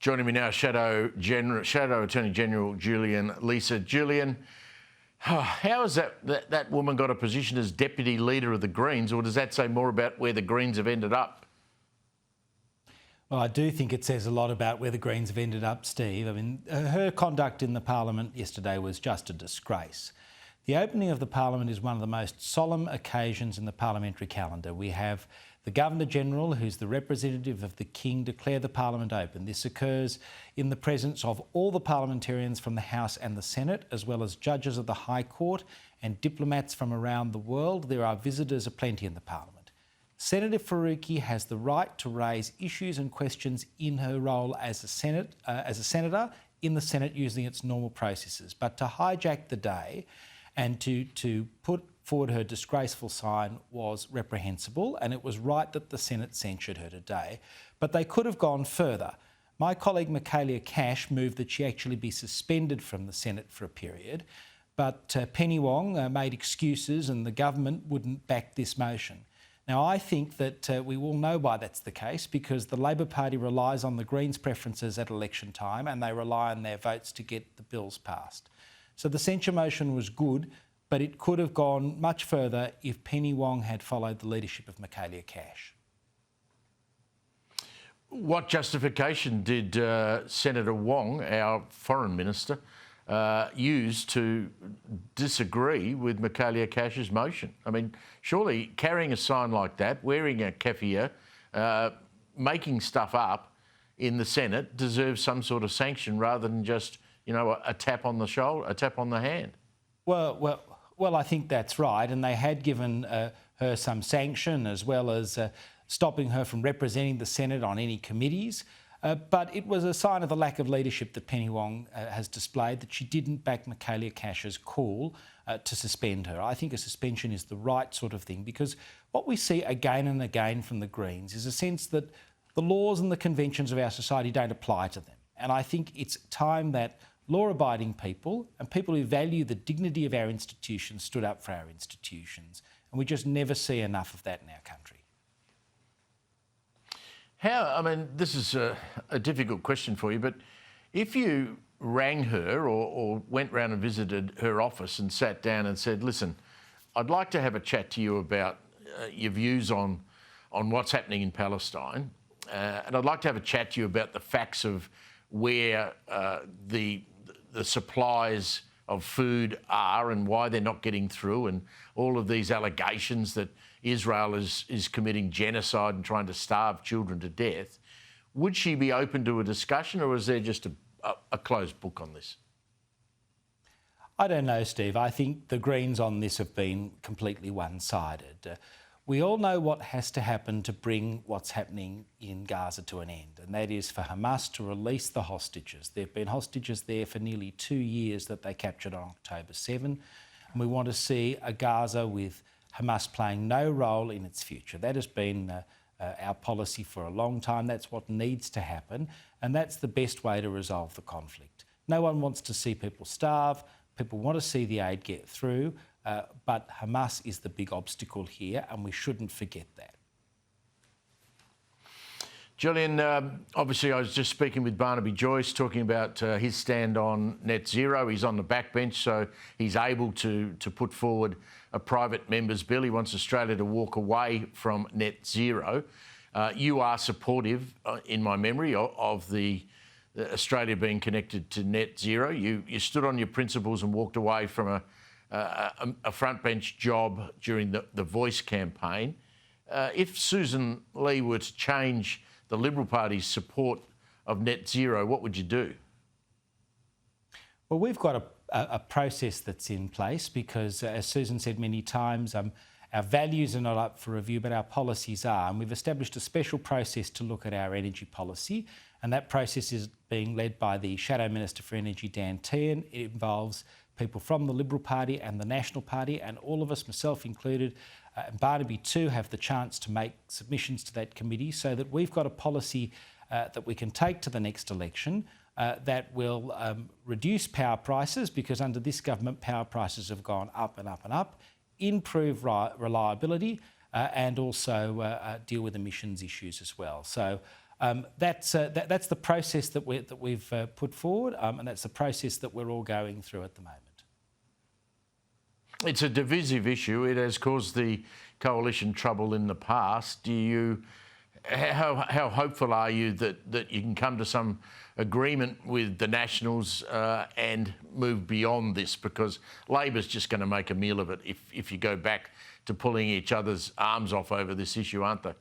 Joining me now, Shadow Attorney-General Julian Leeser. Julian, how has that woman got a position as Deputy Leader of the Greens, or does that say more about where the Greens have ended up? Well, I do think it says a lot about where the Greens have ended up, Steve. I mean, her conduct in the Parliament yesterday was just a disgrace. The opening of the Parliament is one of the most solemn occasions in the parliamentary calendar. We have the Governor-General, who's the representative of the King, declare the Parliament open. This occurs in the presence of all the parliamentarians from the House and the Senate, as well as judges of the High Court and diplomats from around the world. There are visitors aplenty in the Parliament. Senator Faruqi has the right to raise issues and questions in her role as a senator in the Senate using its normal processes. But to hijack the day and to put forward her disgraceful sign was reprehensible, and it was right that the Senate censured her today. But they could have gone further. My colleague Michaelia Cash moved that she actually be suspended from the Senate for a period, but Penny Wong made excuses and the government wouldn't back this motion. Now, I think that we all know why that's the case, because the Labor Party relies on the Greens' preferences at election time and they rely on their votes to get the bills passed. So the censure motion was good, but it could have gone much further if Penny Wong had followed the leadership of Michaelia Cash. What justification did Senator Wong, our Foreign Minister, use to disagree with Michaelia Cash's motion? I mean, surely carrying a sign like that, wearing a keffiyeh, making stuff up in the Senate deserves some sort of sanction rather than just, you know, a tap on the shoulder, a tap on the hand. Well, I think that's right, and they had given her some sanction as well as stopping her from representing the Senate on any committees. But it was a sign of the lack of leadership that Penny Wong has displayed, that she didn't back Michaelia Cash's call to suspend her. I think a suspension is the right sort of thing, because what we see again and again from the Greens is a sense that the laws and the conventions of our society don't apply to them. And I think it's time that law-abiding people and people who value the dignity of our institutions stood up for our institutions. And we just never see enough of that in our country. I mean, this is a difficult question for you, but if you rang her or went round and visited her office and sat down and said, listen, I'd like to have a chat to you about your views on what's happening in Palestine, and I'd like to have a chat to you about the facts of where the supplies of food are and why they're not getting through, and all of these allegations that Israel is committing genocide and trying to starve children to death, would she be open to a discussion, or is there just a closed book on this? I don't know, Steve. I think the Greens on this have been completely one-sided. We all know what has to happen to bring what's happening in Gaza to an end, and that is for Hamas to release the hostages. There have been hostages there for nearly 2 years that they captured on October 7, and we want to see a Gaza with Hamas playing no role in its future. That has been our policy for a long time. That's what needs to happen, and that's the best way to resolve the conflict. No one wants to see people starve. People want to see the aid get through. But Hamas is the big obstacle here, and we shouldn't forget that. Julian, obviously I was just speaking with Barnaby Joyce, talking about his stand on net zero. He's on the backbench, so he's able to put forward a private member's bill. He wants Australia to walk away from net zero. You are supportive, in my memory, of the Australia being connected to net zero. You stood on your principles and walked away from a front bench job during the Voice campaign. If Susan Lee were to change the Liberal Party's support of net zero, what would you do? Well, we've got a process that's in place because, as Susan said many times, our values are not up for review, but our policies are. And we've established a special process to look at our energy policy. And that process is being led by the Shadow Minister for Energy, Dan Tehan. It involves people from the Liberal Party and the National Party, and all of us, myself included, and Barnaby too, have the chance to make submissions to that committee so that we've got a policy that we can take to the next election that will reduce power prices, because under this government power prices have gone up and up and up, improve reliability and also deal with emissions issues as well. So That's the process that we've put forward, and that's the process that we're all going through at the moment. It's a divisive issue. It has caused the coalition trouble in the past. How hopeful are you that you can come to some agreement with the Nationals and move beyond this? Because Labor's just going to make a meal of it if you go back to pulling each other's arms off over this issue, aren't they?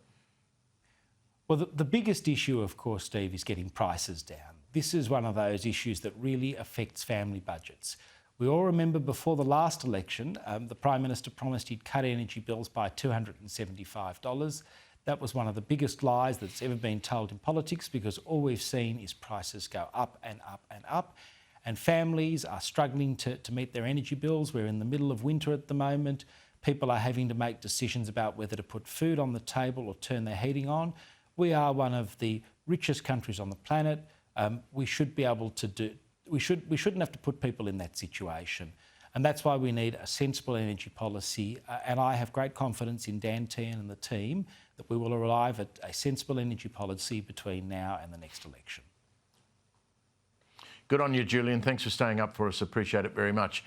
Well, the biggest issue, of course, Steve, is getting prices down. This is one of those issues that really affects family budgets. We all remember before the last election, the Prime Minister promised he'd cut energy bills by $275. That was one of the biggest lies that's ever been told in politics, because all we've seen is prices go up and up and up, and families are struggling to meet their energy bills. We're in the middle of winter at the moment. People are having to make decisions about whether to put food on the table or turn their heating on. We are one of the richest countries on the planet. We should be able to do. We shouldn't have to put people in that situation. And that's why we need a sensible energy policy. And I have great confidence in Dan Tehan and the team that we will arrive at a sensible energy policy between now and the next election. Good on you, Julian. Thanks for staying up for us. Appreciate it very much.